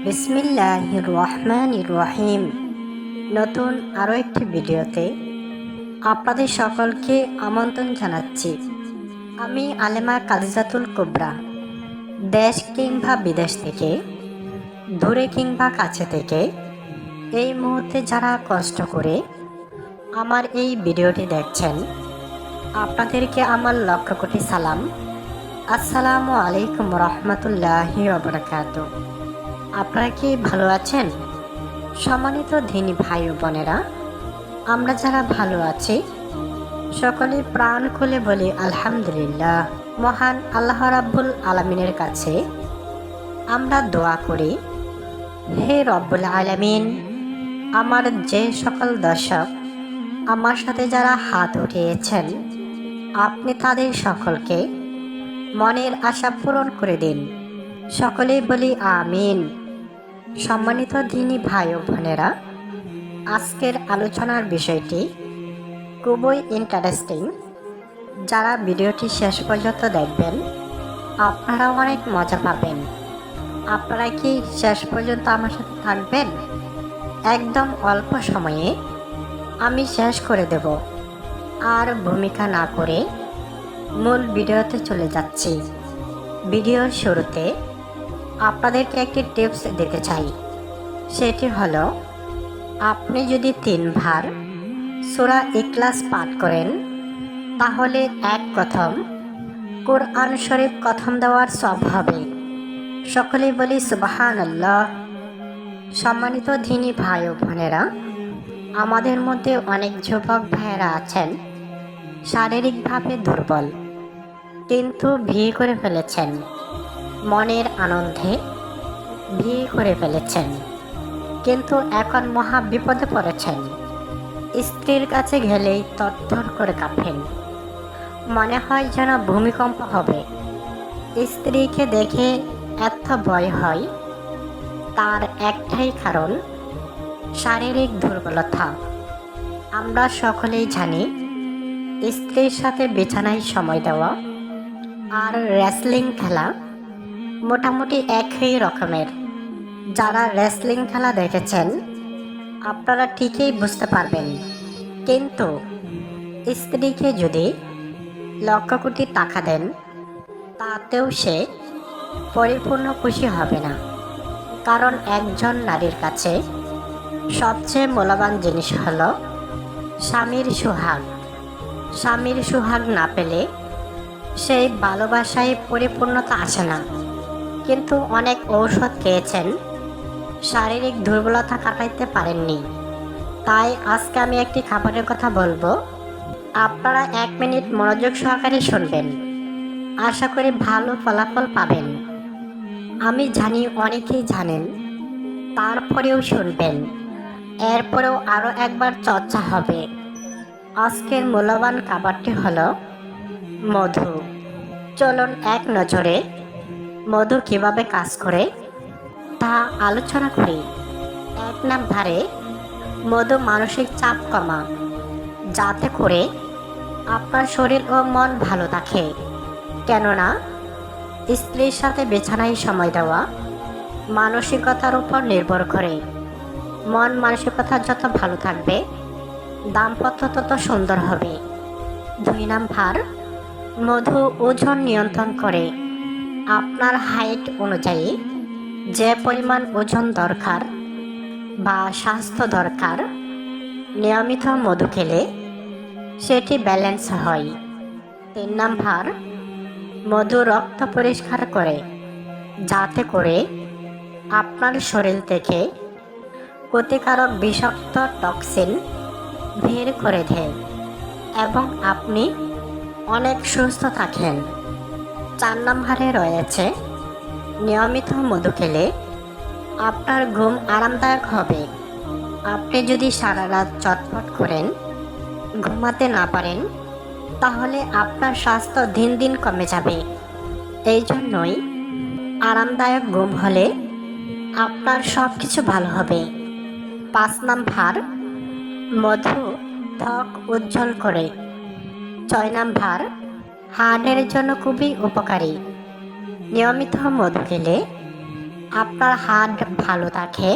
বিসমিল্লাহির রহমানির রহিম। নতুন আরও একটি ভিডিওতে আপনাদের সকলকে আমন্ত্রণ জানাচ্ছি। আমি আলেমা কালিজাতুল কুবরা। দেশ কিংবা বিদেশ থেকে, দূরে কিংবা কাছে থেকে এই মুহূর্তে যারা কষ্ট করে আমার এই ভিডিওটি দেখছেন, আপনাদেরকে আমার লক্ষ কোটি সালাম। আসসালামু আলাইকুম রহমতুল্লাহি ওয়া বারাকাতুহু। আপনারা কি ভালো আছেন? সম্মানিত দিনী ভাই ও বোনেরা, আমরা যারা ভালো আছি সকলে প্রাণ খুলে বলি আলহামদুলিল্লাহ। মহান আল্লাহ রাব্বুল আলামিনের কাছে আমরা দোয়া করি, হে রব্বুল আলামিন, আমার যে সকল দর্শক আমার সাথে যারা হাত উঠিয়েছেন, আপনি তাদের সকলকে মনের আশা পূরণ করে দিন। সকলেই বলি আমিন। সম্মানিত দিনী ভাই ও বোনেরা, আজকের আলোচনার বিষয়টি খুবই ইন্টারেস্টিং। যারা ভিডিওটি শেষ পর্যন্ত দেখবেন আপনারা অনেক মজা পাবেন। আপনারা কি শেষ পর্যন্ত আমার সাথে থাকবেন? একদম অল্প সময়ে আমি শেষ করে দেব। আর ভূমিকা না করে মূল ভিডিওতে চলে যাচ্ছি। ভিডিওর শুরুতে আপনাদেরকে একটি টিপস দিতে চাই। সেটি হলো, আপনি যদি 3 বার সূরা ইখলাস পাঠ করেন, তাহলে এক কথম কোরআন শরীফ কথম দেওয়ার সওয়াব হবে। সকলেই বলি সুবহানাল্লাহ। সম্মানিত দিনী ভাই ও বোনেরা, আমাদের মধ্যে অনেক যুবক ভাইয়েরা আছেন শারীরিকভাবে দুর্বল, কিন্তু বিয়ে করে ফেলেছেন, মনের আনন্দে বিয়ে করে ফেলেছেন, কিন্তু এখন মহা বিপদে পড়েছেন। স্ত্রীর কাছে গেলেই তরতর করে কাঁপেন, মনে হয় যেন ভূমিকম্প হবে। স্ত্রীকে দেখে এত ভয় হয়, তার একটাই কারণ, শারীরিক দুর্বলতা। আমরা সকলেই জানি, স্ত্রীর সাথে বিছানায় সময় দেওয়া আর রেসলিং খেলা মোটামুটি একই রকমের। যারা রেসলিং খেলা দেখেছেন আপনারা ঠিকই বুঝতে পারবেন। কিন্তু স্ত্রীকে যদি লক্ষ কোটি টাকা দেন, তাতেও সে পরিপূর্ণ খুশি হবে না। কারণ একজন নারীর কাছে সবচেয়ে মূল্যবান জিনিস হলো স্বামীর সোহাগ। স্বামীর সোহাগ না পেলে সেই ভালোবাসায় পরিপূর্ণতা আসে না। কিন্তু অনেক ঔষধ খেয়েছেন, শারীরিক দুর্বলতা কাটাইতে পারেননি। তাই আজকে আমি একটি খাবারের কথা বলবো, আপনারা 1 মিনিট মনোযোগ সহকারে শুনবেন। আশা করি ভালো ফলাফল পাবেন। আমি জানি অনেকেই জানেন, তারপরেও শুনবেন, এরপরেও আরও একবার চর্চা হবে। আজকের মূল্যবান খাবারটি হলো মধু। চলুন এক নজরে মধু কিভাবে কাজ করে তা আলোচনা করি। 1 নম্বরে, মধু মানসিক চাপ কমা, যাতে করে আপনার শরীর ও মন ভালো থাকে। কেননা স্ত্রীর সাথে বিছানায় সময় দেওয়া মানসিকতার উপর নির্ভর করে। মন মানসিকতা যত ভালো থাকবে, দাম্পত্য তত সুন্দর হবে। 2 নম্বর, মধু ওজন নিয়ন্ত্রণ করে। আপনার হাইট অনুযায়ী যে পরিমাণ ওজন দরকার বা স্বাস্থ্য দরকার, নিয়মিত মধু খেলে সেটি ব্যালেন্স হয়। 3 নম্বর, মধু রক্ত পরিষ্কার করে, যাতে করে আপনার শরীর থেকে ক্ষতিকারক বিষাক্ত টক্সিন বের করে দেয় এবং আপনি অনেক সুস্থ থাকেন। 4 নম্বরে রয়েছে, নিয়মিত মধু খেলে আপনার ঘুম আরামদায়ক হবে। আপনি যদি সারা রাত চটপট করেন, ঘুমাতে না পারেন, তাহলে আপনার স্বাস্থ্য দিন দিন কমে যাবে। এই জন্যই আরামদায়ক ঘুম হলে আপনার সব কিছু ভালো হবে। 5 নম্বর, মধু ত্বক উজ্জ্বল করে। 6 নম্বর, হার্টের জন্য খুবই উপকারী। নিয়মিত মধু খেলে আপনার হার্ট ভালো থাকে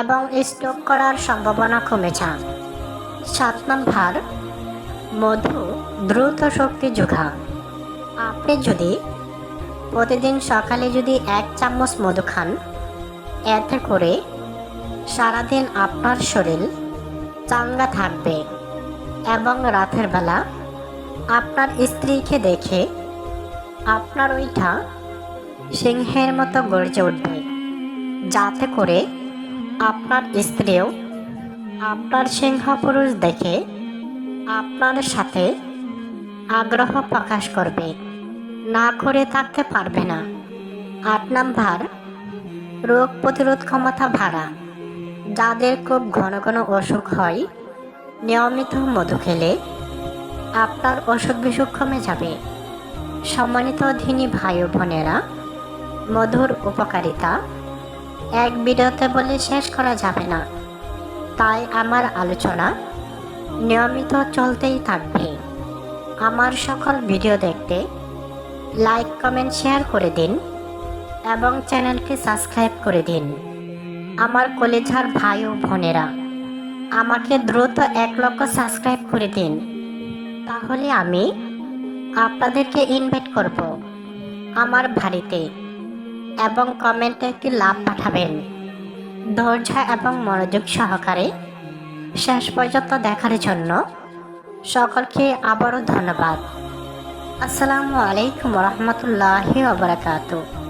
এবং স্ট্রোক করার সম্ভাবনা কমে যায়। 7 নম্বর, মধু দ্রুত শক্তি যোগায়। আপনি যদি প্রতিদিন সকালে যদি 1 চামচ মধু খান, এতে করে সারাদিন আপনার শরীর চাঙ্গা থাকবে এবং রাতের বেলা আপনার স্ত্রীকে দেখে আপনার ওইটা সিংহের মতো গর্জে উঠবে, যাতে করে আপনার স্ত্রীও আপনার সিংহ পুরুষ দেখে আপনার সাথে আগ্রহ প্রকাশ করবে, না করে থাকতে পারবে না। 8 নম্বর, রোগ প্রতিরোধ ক্ষমতা বাড়া। যাদের খুব ঘন ঘন অসুখ হয়, নিয়মিত মধু খেলে আপনার অসুখ বিসুখ কমে যাবে। সম্মানিত ধিনী ভাই ও বোনেরা, মধুর উপকারিতা এক ভিডিওতে বলে শেষ করা যাবে না, তাই আমার আলোচনা নিয়মিত চলতেই থাকবে। আমার সকল ভিডিও দেখতে লাইক কমেন্ট শেয়ার করে দিন এবং চ্যানেলকে সাবস্ক্রাইব করে দিন। আমার কলেজার ভাই ও বোনেরা, আমাকে দ্রুত 1 লক্ষ সাবস্ক্রাইব করে দিন, তাহলে আমি আপনাদেরকে ইনভাইট করব আমার বাড়িতে এবং কমেন্টে একটি লাভ পাঠাবেন। ধৈর্য এবং মনোযোগ সহকারে শেষ পর্যন্ত দেখার জন্য সকলকে আবারও ধন্যবাদ। আসসালামু আলাইকুম রহমতুল্লাহি ওয়া বারাকাতুহু।